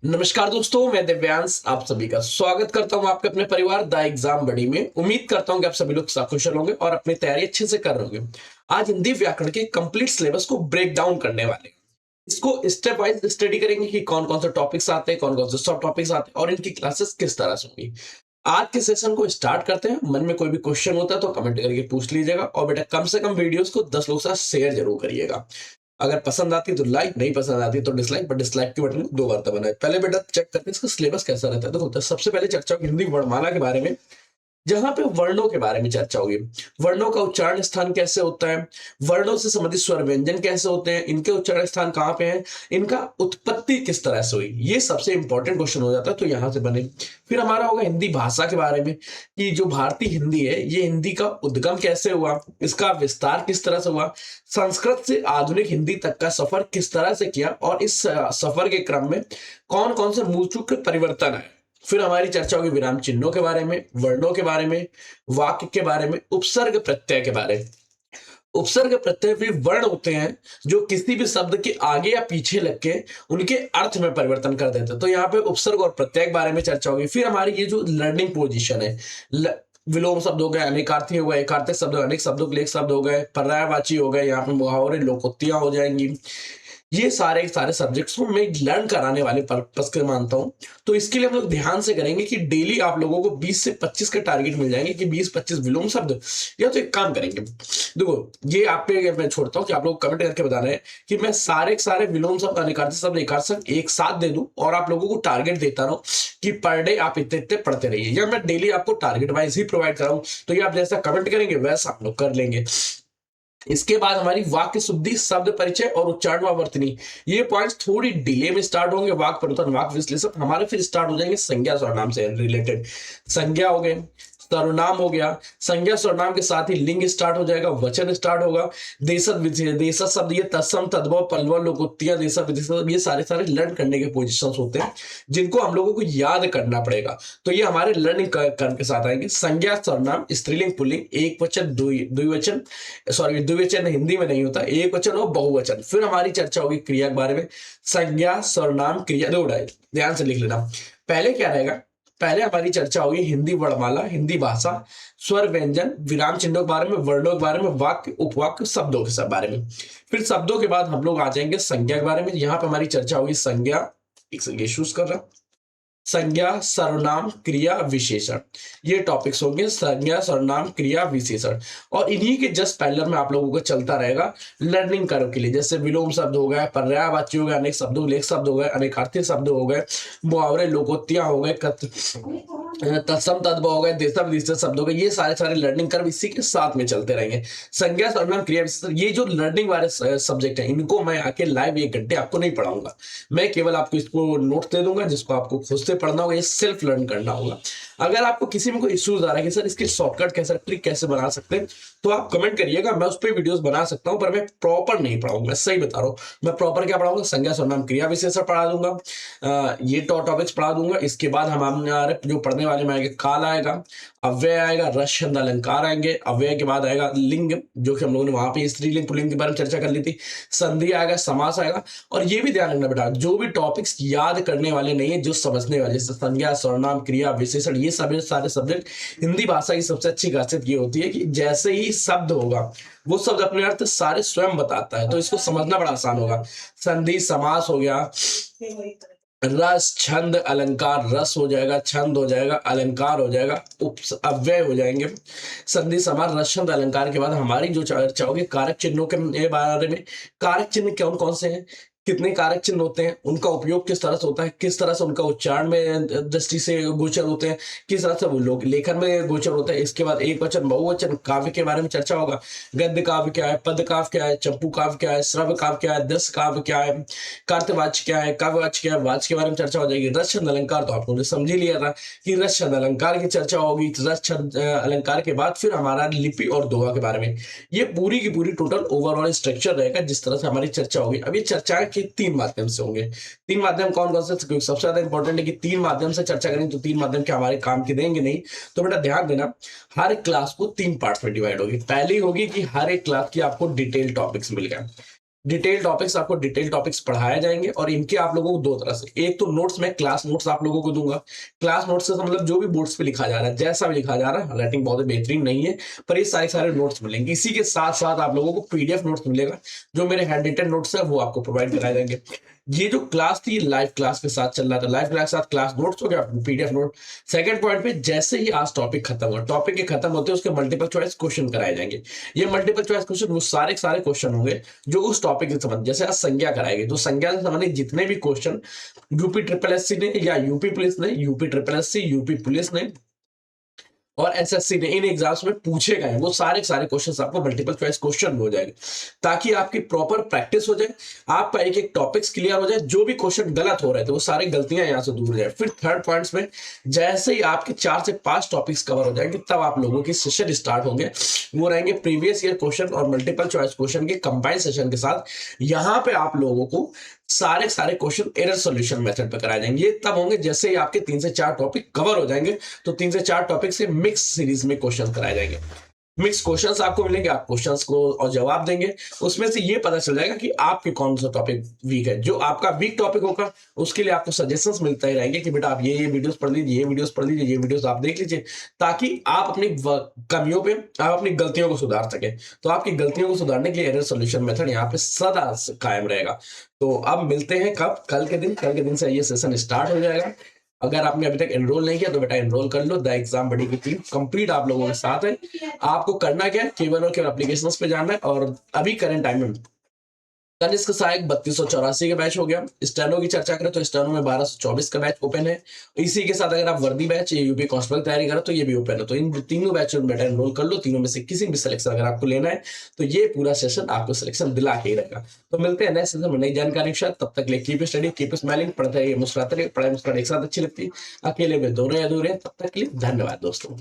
नमस्कार दोस्तों, मैं दिव्यांश आप सभी का स्वागत करता हूं आपके अपने परिवार द एग्जाम बडी में। उम्मीद करता हूं कि आप सभी लोग सकुशल होंगे और अपनी तैयारी अच्छे से कर रहे होंगे। आज हिंदी व्याकरण के कंप्लीट सिलेबस को ब्रेक डाउन करने वाले हैं। इसको स्टेप वाइज स्टडी करेंगे कि कौन कौन से टॉपिक्स आते हैं, कौन कौन से सब टॉपिक्स आते हैं और इनकी क्लासेस किस तरह से होंगी। आज के सेशन को स्टार्ट करते हैं। मन में कोई भी क्वेश्चन होता है तो कमेंट करके पूछ लीजिएगा और बेटा कम से कम वीडियोस को 10 लोग के साथ शेयर जरूर करिएगा। अगर पसंद आती है तो लाइक, नहीं पसंद आती तो डिसलाइक, बट डिसलाइक के बटन को 2 बार दबाना है। पहले बेटा चेक करते हैं इसका सिलेबस कैसा रहता है। देखो सबसे पहले चर्चा होगी हिंदी वर्णमाला के बारे में, जहां पे वर्णों के बारे में चर्चा होगी। वर्णों का उच्चारण स्थान कैसे होता है, वर्णों से संबंधित स्वर व्यंजन कैसे होते हैं, इनके उच्चारण स्थान कहाँ पे हैं, इनका उत्पत्ति किस तरह से हुई, ये सबसे इंपॉर्टेंट क्वेश्चन हो जाता है, तो यहां से बने। फिर हमारा होगा हिंदी भाषा के बारे में कि जो भारतीय हिंदी है ये हिंदी का उद्गम कैसे हुआ, इसका विस्तार किस तरह से हुआ, संस्कृत से आधुनिक हिंदी तक का सफर किस तरह से किया और इस सफर के क्रम में कौन कौन से मूलचूक परिवर्तन है। फिर हमारी चर्चा होगी विराम चिन्हों के बारे में, वर्णों के बारे में, वाक्य के बारे में, उपसर्ग प्रत्यय के बारे में। उपसर्ग प्रत्यय भी वर्ण होते हैं जो किसी भी शब्द के आगे या पीछे लग के उनके अर्थ में परिवर्तन कर देते हैं, तो यहाँ पे उपसर्ग और प्रत्यय के बारे में चर्चा होगी। फिर हमारी ये जो लर्निंग पोजीशन है, विलोम शब्द हो गए, अनेकार्थी हो गए, एकार्थक शब्द अनेक शब्दों के लिए एक शब्द हो गए, पर्यायवाची हो गए, यहाँ पे मुहावरे लोकोक्तियां हो जाएंगी। ये सारे सारे सब्जेक्ट्स को मैं लर्न कराने वाले पर्पस के मानता हूं। तो इसके लिए हम लोग ध्यान से करेंगे कि डेली आप लोगों को 20 से 25 के टारगेट मिल जाएंगे कि 20-25 विलोम शब्द। या तो एक काम करेंगे, देखो ये आप पे मैं छोड़ता हूं कि आप लोग कमेंट करके बता रहे हैं कि मैं सारे के सारे विलोम शब्द, अनेकार्थक शब्द, एकार्थ शब्द एक साथ दे दूं और आप लोगों को टारगेट देता रहूं कि पर डे आप इतने इतने पढ़ते रहिए, या मैं डेली आपको टारगेट वाइज ही प्रोवाइड कराऊं। तो ये आप जैसा कमेंट करेंगे वैसा आप लोग कर लेंगे। इसके बाद हमारी वाक्य शुद्धि, शब्द परिचय और उच्चारण व वर्तनी, ये पॉइंट्स थोड़ी डिले में स्टार्ट होंगे। वाक्य परिवर्तन, वाक्य विश्लेषण हमारे फिर स्टार्ट हो जाएंगे संज्ञा सर्वनाम से रिलेटेड। संज्ञा हो गए, सर्वनाम हो गया, संज्ञा सर्वनाम के साथ ही लिंग स्टार्ट हो जाएगा, वचन स्टार्ट होगा, देशज विशेषण, देशज शब्द, ये तत्सम, तद्भव, पल्लव, लोकोक्तियां, देशज विशेषण, ये सारे सारे लर्न करने के पोजीशंस होते हैं जिनको हम लोगों को याद करना पड़ेगा। तो ये हमारे लर्निंग करने के साथ आएंगे। संज्ञा सर्वनाम, स्त्रीलिंग पुल्लिंग, एक वचन, द्विवचन, सॉरी द्विवचन हिंदी में नहीं होता, एक वचन और बहुवचन। फिर हमारी चर्चा होगी क्रिया के बारे में, संज्ञा सर्वनाम क्रिया, दो ध्यान से लिख लेना। पहले क्या रहेगा, पहले हमारी चर्चा होगी हिंदी वर्णमाला, हिंदी भाषा, स्वर व्यंजन, विराम चिन्हों के बारे में, वर्णों के बारे में, वाक्य, उपवाक्य, शब्दों के सब बारे में। फिर शब्दों के बाद हम लोग आ जाएंगे संज्ञा के बारे में। यहाँ पे हमारी चर्चा होगी संज्ञा, एक सेकंड चूज कर रहा, संज्ञा, सर्वनाम, क्रिया, विशेषण, ये टॉपिक्स होंगे, संज्ञा, सर्वनाम, क्रिया, विशेषण। और इन्हीं के जस्ट पैरेलल में आप लोगों को चलता रहेगा लर्निंग कर्व के लिए, जैसे विलोम शब्द हो गए, पर्यायवाची हो गए, अनेक शब्दों के लिए एक शब्द हो गए, अनेकार्थी शब्द हो गए, मुहावरे लोकोक्तियां हो गए, तत्सम, तद्भव हो गए, देशज विशेषण शब्द हो गए, ये सारे सारे लर्निंग कर्व इसी के साथ में चलते रहेंगे। संज्ञा, सर्वनाम, क्रिया, विशेषण, ये जो लर्निंग वाले सब्जेक्ट है इनको मैं आके लाइव 1 घंटे आपको नहीं पढ़ाऊंगा, मैं केवल आपको इसको नोट दे दूंगा जिसको आपको खुद से पढ़ना होगा, ये सेल्फ लर्न करना होगा। अगर आपको किसी में कोई इश्यूज आ रहा है कि सर इसके शॉर्टकट कैसे, ट्रिक कैसे बना सकते हैं, तो आप कमेंट करिएगा, मैं उस पर वीडियोस बना सकता हूं, पर मैं प्रॉपर नहीं पढ़ाऊंगा, मैं सही बता रहा हूं। मैं प्रॉपर क्या पढ़ाऊंगा, संज्ञा, सर्वनाम, क्रिया, विशेषण पढ़ा दूंगा, ये टॉपिक्स पढ़ा दूंगा। इसके बाद हमारे जो पढ़ने वाले में आएंगे काल आएगा, अव्यय आएगा, रस छंद अलंकार आएंगे, अव्यय के बाद आएगा लिंग, जो कि हम लोगों ने वहां पे स्त्रीलिंग पुल्लिंग के बारे में चर्चा कर ली थी, संधि आएगा, समास आएगा। और ये भी ध्यान रखना बेटा, जो भी टॉपिक्स याद करने वाले नहीं है, जो समझने वाले, जैसे संज्ञा, सर्वनाम, क्रिया, विशेषण, ये सभी सारे सब्जेक्ट, हिंदी भाषा की सबसे अच्छी खासियत ये होती है कि जैसे ही शब्द होगा वो शब्द अपने अर्थ सारे स्वयं बताता है, तो इसको समझना बड़ा आसान होगा। संधि, समास हो गया, रस, छंद, अलंकार, रस हो जाएगा, छंद हो जाएगा, अलंकार हो जाएगा, अव्यय हो जाएंगे। संधि, समास, रस, छंद, अलंकार के बाद हमारी जो चर्चा होगी कारक चिन्हों के बारे में। कारक चिन्ह कौन कौन से हैं, कितने कारक चिन्ह होते हैं, उनका उपयोग किस तरह से होता है, किस तरह से उनका उच्चारण में दृष्टि से गोचर होते हैं, किस तरह से वो लोग लेखन में गोचर होते हैं। इसके बाद एक वचन, बहुवचन, काव्य के बारे में चर्चा होगा। गद्य काव्य क्या है, पद काव्य क्या है, चंपू काव्य क्या है, श्रव्य काव्य क्या है, दस काव्य क्या है, कार्तवाच्य क्या है, काव्यवाच्य क्या है, वाच्य के बारे में चर्चा हो जाएगी। रस छंद अलंकार तो आप लोगों ने समझ ही लिया था कि रस छंद अलंकार की चर्चा होगी। रस छंद अलंकार के बाद फिर हमारा लिपि और दोहा के बारे में, ये पूरी की पूरी टोटल ओवरऑल स्ट्रक्चर रहेगा जिस तरह से हमारी चर्चा होगी। अब ये चर्चाएं कि 3 माध्यम से होंगे। 3 माध्यम कौन कौन से, क्योंकि सबसे ज्यादा इंपॉर्टेंट है कि 3 माध्यम से चर्चा करेंगे, तो 3 माध्यम के हमारे काम के देंगे नहीं। तो बेटा ध्यान देना, हर क्लास को 3 पार्ट में डिवाइड होगी। पहली होगी कि हर एक क्लास की आपको डिटेल टॉपिक्स मिल गए, डिटेल टॉपिक्स, आपको डिटेल टॉपिक्स पढ़ाए जाएंगे और इनके आप लोगों को दो तरह से, एक तो नोट्स में क्लास नोट्स आप लोगों को दूंगा। क्लास नोट्स से मतलब जो भी बोर्ड्स पे लिखा जा रहा है, जैसा भी लिखा जा रहा है, राइटिंग बहुत बेहतरीन नहीं है पर ये सारे सारे नोट्स मिलेंगे। इसी के साथ साथ आप लोगों को पीडीएफ नोट्स मिलेगा, जो मेरे हैंड रिटन नोट्स है वो आपको प्रोवाइड कराए जाएंगे। ये जो क्लास थी लाइव क्लास के साथ चल रहा था, लाइव क्लास के साथ क्लास नोट्स हो गया, पीडीएफ नोट। सेकंड पॉइंट पे जैसे ही आज टॉपिक खत्म हुआ, टॉपिक के खत्म होते उसके मल्टीपल चॉइस क्वेश्चन कराए जाएंगे। ये मल्टीपल चॉइस क्वेश्चन वो सारे सारे क्वेश्चन होंगे जो उस टॉपिक से संबंधित, जैसे आज संज्ञा कराएंगे तो संज्ञा से संबंधित जितने भी क्वेश्चन यूपी ट्रिपल एससी ने या यूपी पुलिस ने, UP triple SC, UP police ने और एसएससी ने इन एग्जाम्स में पूछे गए वो सारे सारे क्वेश्चंस आपको मल्टीपल चॉइस क्वेश्चन हो जाएंगे, ताकि आपकी प्रॉपर प्रैक्टिस हो जाए, आपका एक एक टॉपिक्स क्लियर हो जाए, जो भी क्वेश्चन गलत हो रहे थे वो सारी गलतियां यहां से दूर हो जाए। फिर थर्ड पॉइंट्स में जैसे ही आपके 4 से 5 टॉपिक्स कवर हो जाएंगे तब आप लोगों की सेशन स्टार्ट होंगे, वो रहेंगे प्रीवियस ईयर क्वेश्चन और मल्टीपल चॉइस क्वेश्चन के कंबाइंड सेशन के साथ। यहां पे आप लोगों को सारे सारे क्वेश्चन एरर सॉल्यूशन मेथड पे कराए जाएंगे। ये तब होंगे जैसे ही आपके 3 से 4 टॉपिक कवर हो जाएंगे, तो 3 से 4 टॉपिक से मिक्स सीरीज में क्वेश्चन कराए जाएंगे। मिक्स क्वेश्चंस आपको मिलेंगे, आप क्वेश्चंस को और जवाब देंगे, उसमें से ये पता चल जाएगा कि आपके कौन सा टॉपिक वीक है। जो आपका वीक टॉपिक होगा उसके लिए आपको सजेशंस मिलते ही रहेंगे कि बेटा आप ये वीडियोस पढ़ लीजिए, ये वीडियोस पढ़ लीजिए, ये वीडियोस आप देख लीजिए, ताकि आप अपनी कमियों पे, आप अपनी गलतियों को सुधार सके। तो आपकी गलतियों को सुधारने के लिए एरर सॉल्यूशन मेथड यहाँ पे सदा कायम रहेगा। तो अब मिलते हैं कब? कल के दिन से ये सेशन स्टार्ट हो जाएगा। अगर आपने अभी तक एनरोल नहीं किया तो बेटा एनरोल कर लो। द एग्जाम बड़ी की टीम कंप्लीट आप लोगों के साथ है। आपको करना क्या है, केवल और केवल एप्लीकेशंस पे जाना है। और अभी करंट टाइम में कनिष्क सहायक 3284 का बैच हो गया। स्टेनो की चर्चा करें तो स्टेनो में 1224 का बैच ओपन है। इसी के साथ अगर आप वर्दी बैच यूपी कांस्टेबल तैयारी करें तो ये भी ओपन है। तो इन तीनों बैच में बेटा एनरोल कर लो। तीनों में से किसी भी सिलेक्शन अगर आपको लेना है तो ये पूरा सेशन आपको सिलेक्शन दिला के ही रहेगा। तो मिलते हैं नेक्स्ट सेशन में नई जानकारी के साथ। तब तक लिए कीप स्टडी, कीप स्माइलिंग, पढ़ते रहिए, मुस्कुराते रहिए। पढ़ाई मुस्कुराहट एक साथ अच्छी लगती है, अकेले में दोनों अधूरे हैं। तब तक के लिए धन्यवाद दोस्तों।